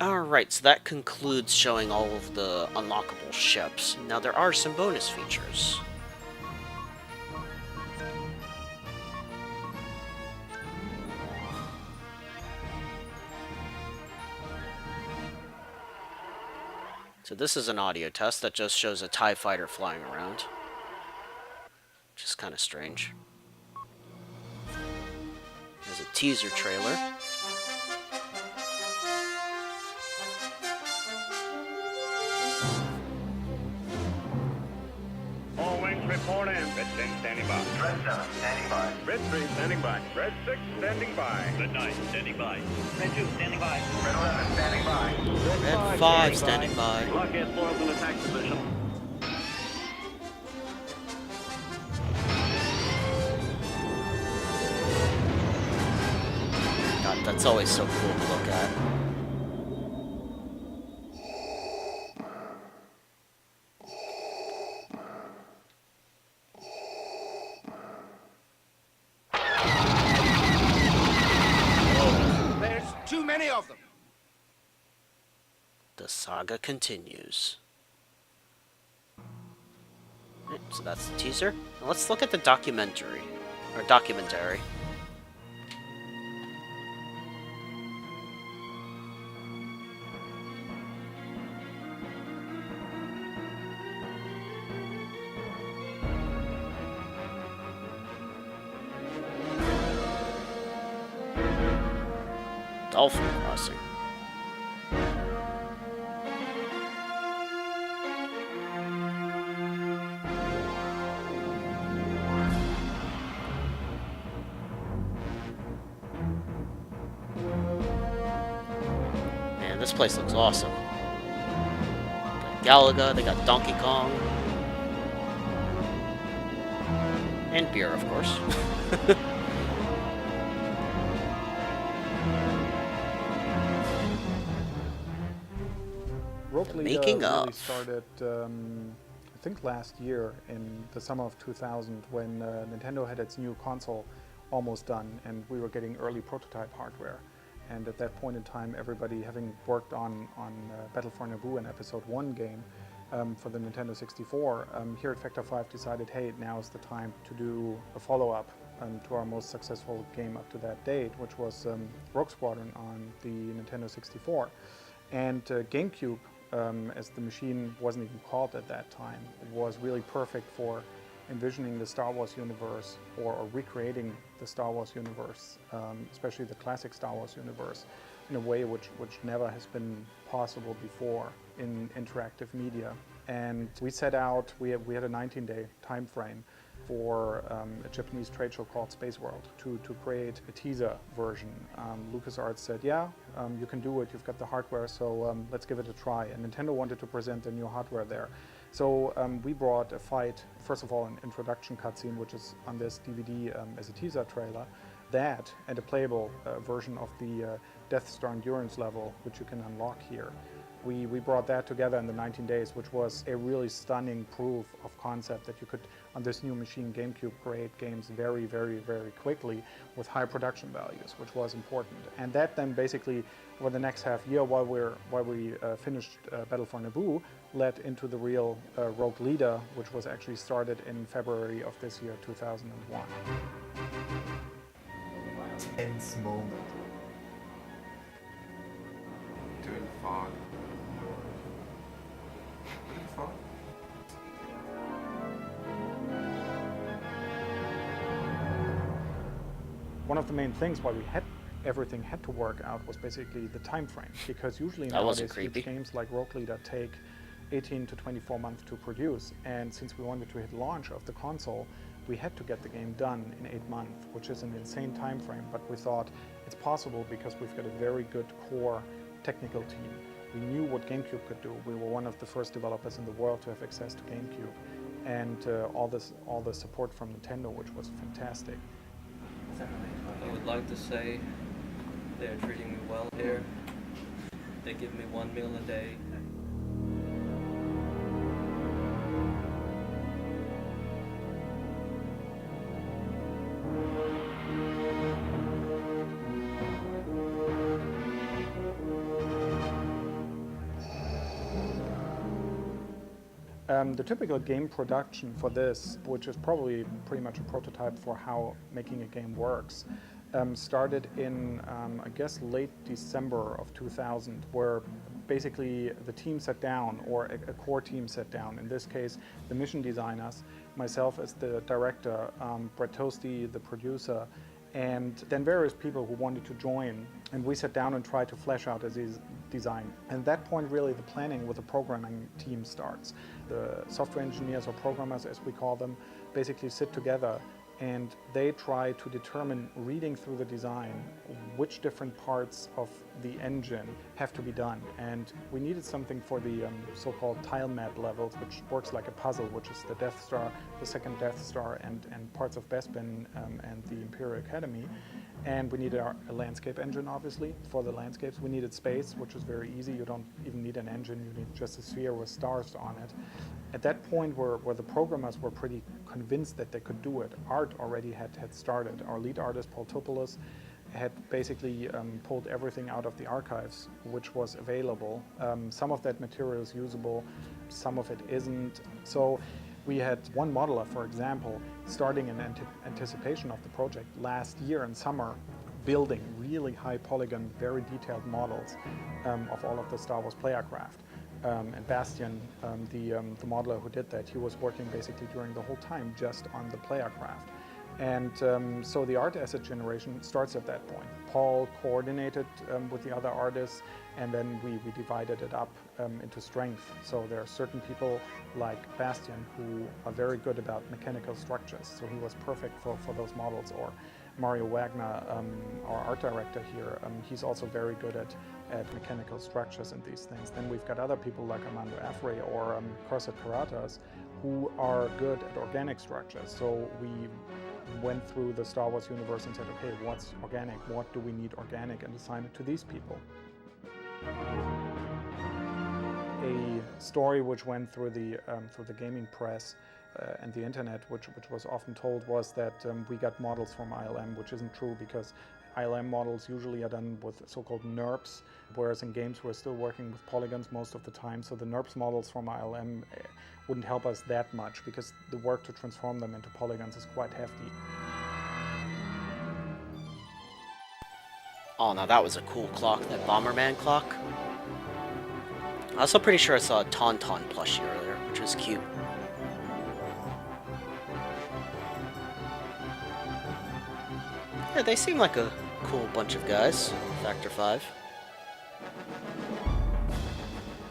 Alright, so that concludes showing all of the unlockable ships. Now there are some bonus features. So this is an audio test that just shows a TIE fighter flying around. Which is kind of strange. There's a teaser trailer. All wings report in. Red 10 standing by. Red 7 standing by. Red 3 standing by. Red 6 standing by. Red 9 standing by. Red 2 standing by. Red 11 standing by. Red 5 standing by. Blockade spoils in attack position. God, that's always so cool to look at. There's too many of them. The saga continues. Right, so that's the teaser. Now let's look at the documentary. Or documentary. Dolphin Crossing. Man, this place looks awesome. They got Galaga, they got Donkey Kong. And beer, of course. Rogue Leader making really of. started, I think last year in the summer of 2000 when Nintendo had its new console almost done and we were getting early prototype hardware. And at that point in time, everybody having worked on Battle for Naboo, an Episode 1 game for the Nintendo 64, here at Factor 5 decided, hey, now is the time to do a follow-up to our most successful game up to that date, which was Rogue Squadron on the Nintendo 64. And GameCube, as the machine wasn't even called at that time, was really perfect for envisioning the Star Wars universe or recreating the Star Wars universe, especially the classic Star Wars universe, in a way which never has been possible before in interactive media. And we set out, we had a 19-day time frame for a Japanese trade show called Space World to create a teaser version. LucasArts said, yeah, you can do it, you've got the hardware, so let's give it a try. And Nintendo wanted to present their new hardware there. So we brought a fight, first of all, an introduction cutscene, which is on this DVD as a teaser trailer, that and a playable version of the Death Star Endurance level, which you can unlock here. We brought that together in the 19 days, which was a really stunning proof of concept that you could, on this new machine, GameCube, create games very, very, very quickly with high production values, which was important. And that then basically, over the next half year, while we finished Battle for Naboo, led into the real Rogue Leader, which was actually started in February of this year, 2001. Tense moment. Doing fog. Doing fog? One of the main things why everything had to work out was basically the time frame, because usually That wasn't nowadays creepy. huge games like Rogue Leader take 18 to 24 months to produce, and since we wanted to hit launch of the console, we had to get the game done in 8 months, which is an insane time frame, but we thought it's possible because we've got a very good core technical team. We knew what GameCube could do. We were one of the first developers in the world to have access to GameCube, and all the support from Nintendo, which was fantastic. I would like to say they're treating me well here. They give me 1 meal a day. The typical game production for this, which is probably pretty much a prototype for how making a game works, started in, I guess, late December of 2000, where basically the team sat down, or a core team sat down. In this case, the mission designers, myself as the director, Brett Toasty, the producer, and then various people who wanted to join. And we sat down and tried to flesh out a design. And at that point, really, the planning with the programming team starts. The software engineers, or programmers as we call them, basically sit together and they try to determine, reading through the design, which different parts of the engine have to be done. And we needed something for the so-called tile map levels, which works like a puzzle, which is the Death Star, the second Death Star, and parts of Bespin and the Imperial Academy. And we needed a landscape engine, obviously, for the landscapes. We needed space, which was very easy. You don't even need an engine, you need just a sphere with stars on it. At that point, where the programmers were pretty convinced that they could do it, art already had started. Our lead artist, Paul Topoulos, had basically pulled everything out of the archives, which was available. Some of that material is usable, some of it isn't. So we had one modeler, for example, starting in anticipation of the project last year in summer, building really high polygon, very detailed models of all of the Star Wars player craft. And Bastian, the modeler who did that, he was working basically during the whole time just on the player craft. And so the art asset generation starts at that point. Paul coordinated with the other artists, and then we divided it up into strength. So there are certain people like Bastian who are very good about mechanical structures, so he was perfect for those models. Or Mario Wagner, our art director here, he's also very good at mechanical structures and these things. Then we've got other people like Armando Afre or Corset Karatas who are good at organic structures. So we went through the Star Wars universe and said, okay, what's organic? What do we need organic? And assigned it to these people. A story which went through the gaming press and the internet, which was often told, was that we got models from ILM, which isn't true, because ILM models usually are done with so-called NURBS, whereas in games we're still working with polygons most of the time. So the NURBS models from ILM wouldn't help us that much, because the work to transform them into polygons is quite hefty. Oh, now that was a cool clock, that Bomberman clock. I'm also pretty sure I saw a Tauntaun plushie earlier, which was cute. Yeah, they seem like a cool bunch of guys, Factor 5.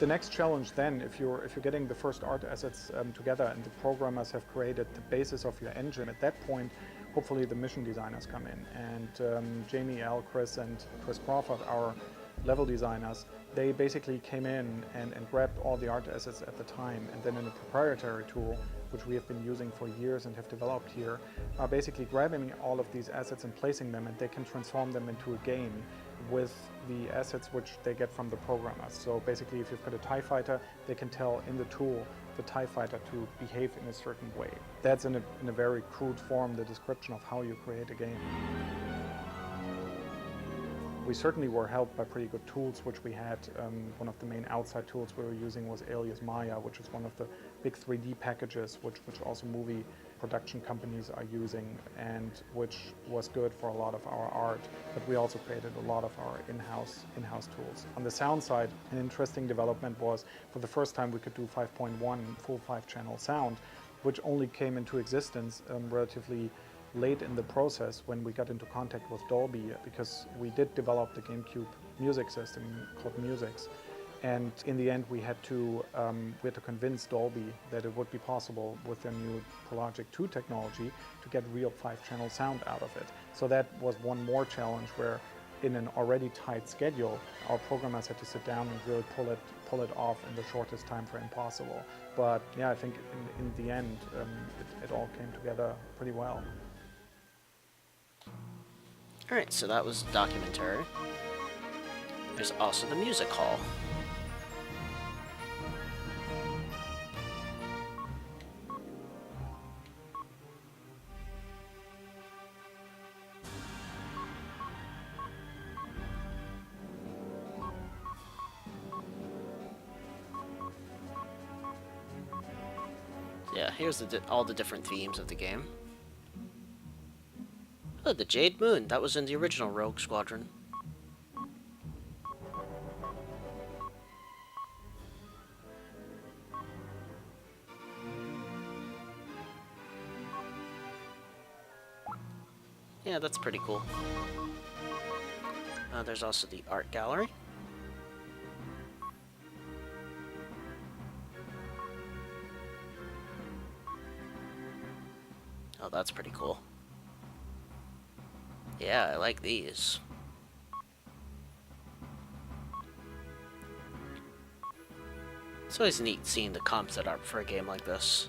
The next challenge then, if you're getting the first art assets together and the programmers have created the basis of your engine, at that point, hopefully the mission designers come in. And Jamie, Al, Chris, and Chris Crawford, our level designers, they basically came in and grabbed all the art assets at the time, and then in a proprietary tool, which we have been using for years and have developed here, are basically grabbing all of these assets and placing them, and they can transform them into a game with the assets which they get from the programmers. So basically, if you've got a TIE fighter, they can tell in the tool the TIE fighter to behave in a certain way. That's in a very crude form the description of how you create a game. We certainly were helped by pretty good tools which we had. One of the main outside tools we were using was Alias Maya, which is one of the big 3D packages which also movie production companies are using, and which was good for a lot of our art. But we also created a lot of our in-house tools. On the sound side, an interesting development was, for the first time we could do 5.1 full 5-channel sound, which only came into existence relatively late in the process when we got into contact with Dolby, because we did develop the GameCube music system called Musix, and in the end we had to convince Dolby that it would be possible with their new Prologic 2 technology to get real 5-channel sound out of it. So that was one more challenge, where in an already tight schedule, our programmers had to sit down and really pull it off in the shortest time frame possible. But yeah, I think in the end it all came together pretty well. Alright, so that was documentary. There's also the music hall. here's all the different themes of the game. Oh, the Jade Moon. That was in the original Rogue Squadron. Yeah, that's pretty cool. There's also the art gallery. Oh, that's pretty cool. Yeah, I like these. It's always neat seeing the concept art for a game like this.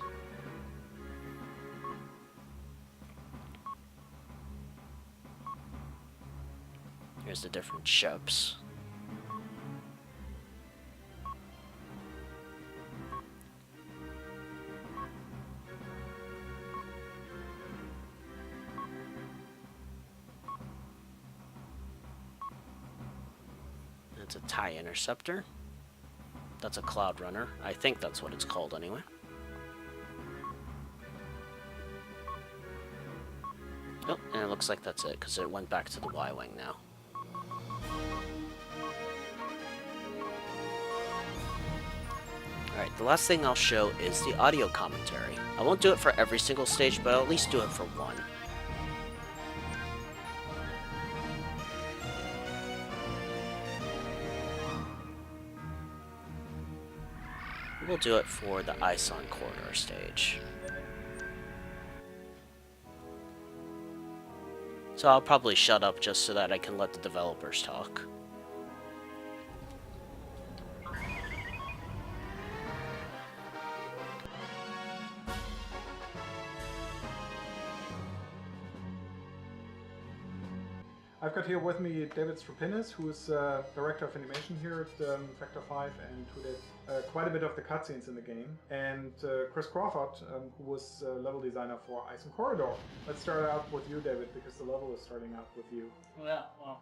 Here's the different ships. It's a TIE Interceptor. That's a Cloud Runner. I think that's what it's called anyway. Oh, and it looks like that's it, because it went back to the Y-Wing now. Alright, the last thing I'll show is the audio commentary. I won't do it for every single stage, but I'll at least do it for one. We'll do it for the Ison Corridor stage. So I'll probably shut up just so that I can let the developers talk. I've got here with me David Strapinis, who is director of animation here at Factor 5 and who did quite a bit of the cutscenes in the game, and Chris Crawford, who was level designer for Ison Corridor. Let's start out with you, David, because the level is starting out with you. Yeah, well,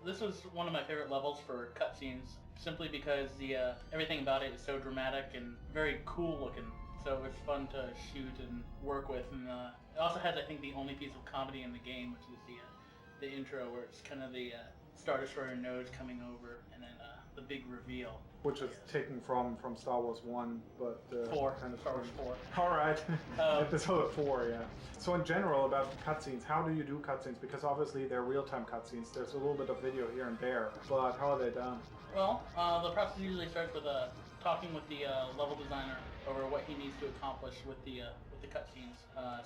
this was one of my favorite levels for cutscenes, simply because the everything about it is so dramatic and very cool looking. So it's fun to shoot and work with, and it also has, I think, the only piece of comedy in the game, which is the intro, where it's kind of the Star Destroyer nose coming over, and then the big reveal. Which is taken from Star Wars 1, but... 4. Kind of Star Wars 4. Alright, episode 4, yeah. So in general, about cutscenes, how do you do cutscenes? Because obviously they're real-time cutscenes, there's a little bit of video here and there, but how are they done? Well, the process usually starts with talking with the level designer over what he needs to accomplish with the cutscenes,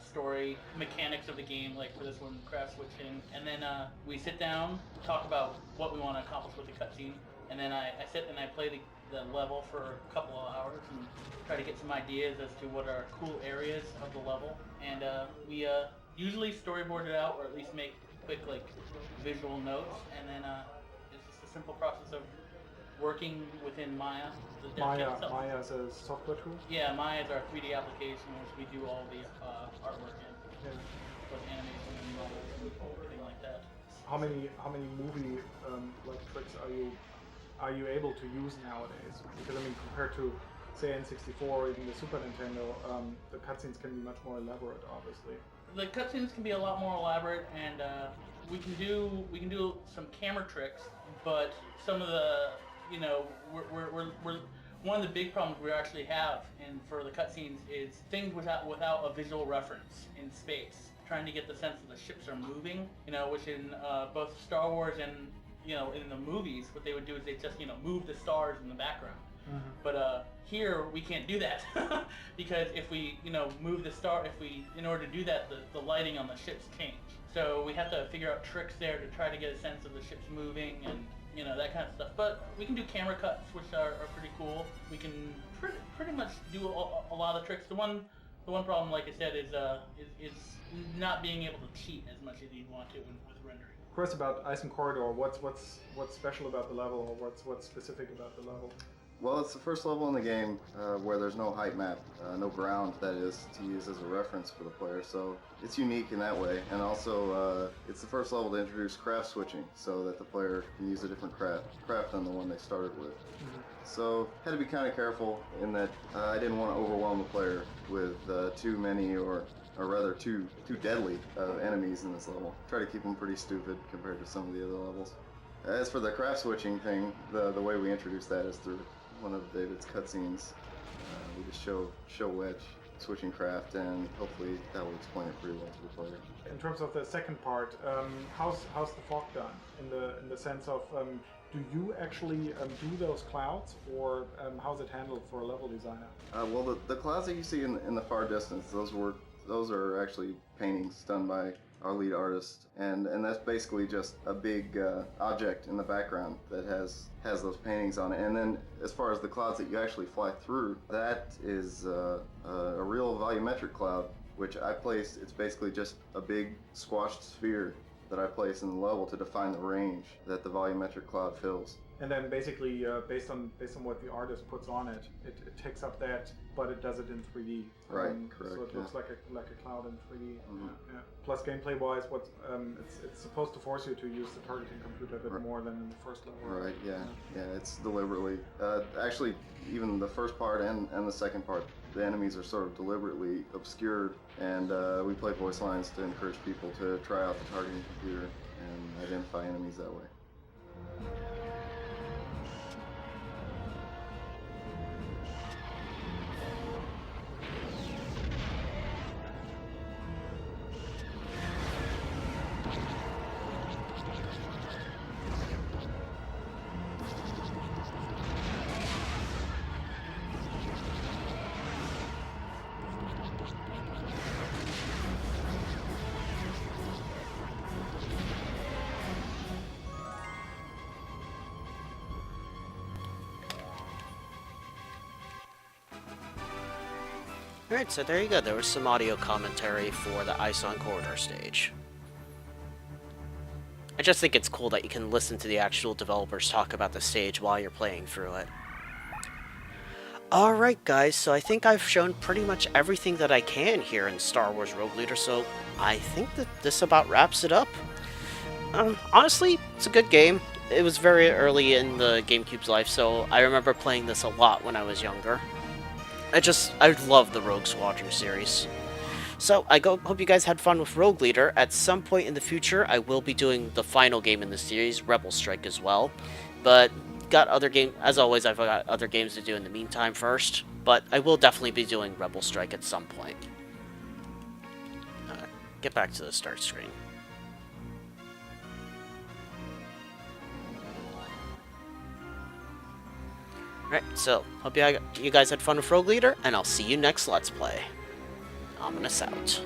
story, mechanics of the game, like for this one, craft switching, and then we sit down, talk about what we want to accomplish with the cutscene, and then I sit and I play the level for a couple of hours and try to get some ideas as to what are cool areas of the level, and we usually storyboard it out, or at least make quick visual notes, and then it's just a simple process of working within Maya. Maya is a software tool? Yeah, Maya is our 3D application, which we do all the artwork in, Yeah. both animation and models and everything like that. How many movie tricks are you able to use nowadays? Because I mean, compared to say N64 or even the Super Nintendo, the cutscenes can be much more elaborate, obviously. The cutscenes can be a lot more elaborate, and we can do some camera tricks, but some of the we're one of the big problems we actually have for the cutscenes is things without a visual reference in space. Trying to get the sense that the ships are moving, which in both Star Wars and in the movies, what they would do is they just move the stars in the background. Mm-hmm. But here we can't do that because if we move the star, in order to do that, the lighting on the ships change. So we have to figure out tricks there to try to get a sense of the ships moving and that kind of stuff. But we can do camera cuts, which are pretty cool. We can pretty much do a lot of tricks. The one problem, like I said, is not being able to cheat as much as you'd want to with rendering. Chris, about Ison Corridor, what's special about the level, or what's specific about the level? Well, it's the first level in the game where there's no height map, no ground, that is, to use as a reference for the player, so it's unique in that way. And also, it's the first level to introduce craft switching, so that the player can use a different craft than the one they started with. So, had to be kind of careful in that I didn't want to overwhelm the player with too many, or rather too deadly enemies in this level. Try to keep them pretty stupid compared to some of the other levels. As for the craft switching thing, the way we introduce that is through one of David's cutscenes. We just show Wedge switching craft, and hopefully that will explain it pretty well to the player. In terms of the second part, how's the fog done? In the sense of, do you actually do those clouds, or how's it handled for a level designer? Well, the clouds that you see in the far distance, those are actually paintings done by our lead artist, and that's basically just a big object in the background that has those paintings on it. And then as far as the clouds that you actually fly through, that is a real volumetric cloud, which I place. It's basically just a big squashed sphere that I place in the level to define the range that the volumetric cloud fills. And then basically, based on what the artist puts on it, it takes up that, but it does it in 3D. Right, correct. So it looks like a cloud in 3D. Mm-hmm. Yeah. Plus, gameplay-wise, it's supposed to force you to use the targeting computer a bit more than in the first level. Right. Yeah. It's deliberately. Actually, even the first part and the second part, the enemies are sort of deliberately obscured, and we play voice lines to encourage people to try out the targeting computer and identify enemies that way. Alright, so there you go. There was some audio commentary for the Ison Corridor stage. I just think it's cool that you can listen to the actual developers talk about the stage while you're playing through it. Alright guys, so I think I've shown pretty much everything that I can here in Star Wars Rogue Leader, so I think that this about wraps it up. Honestly, it's a good game. It was very early in the GameCube's life, so I remember playing this a lot when I was younger. I love the Rogue Squadron series. So, hope you guys had fun with Rogue Leader. At some point in the future, I will be doing the final game in the series, Rebel Strike, as well. But, as always, I've got other games to do in the meantime first. But I will definitely be doing Rebel Strike at some point. Get back to the start screen. Alright, so, hope you guys had fun with Rogue Leader, and I'll see you next Let's Play. Ominous out.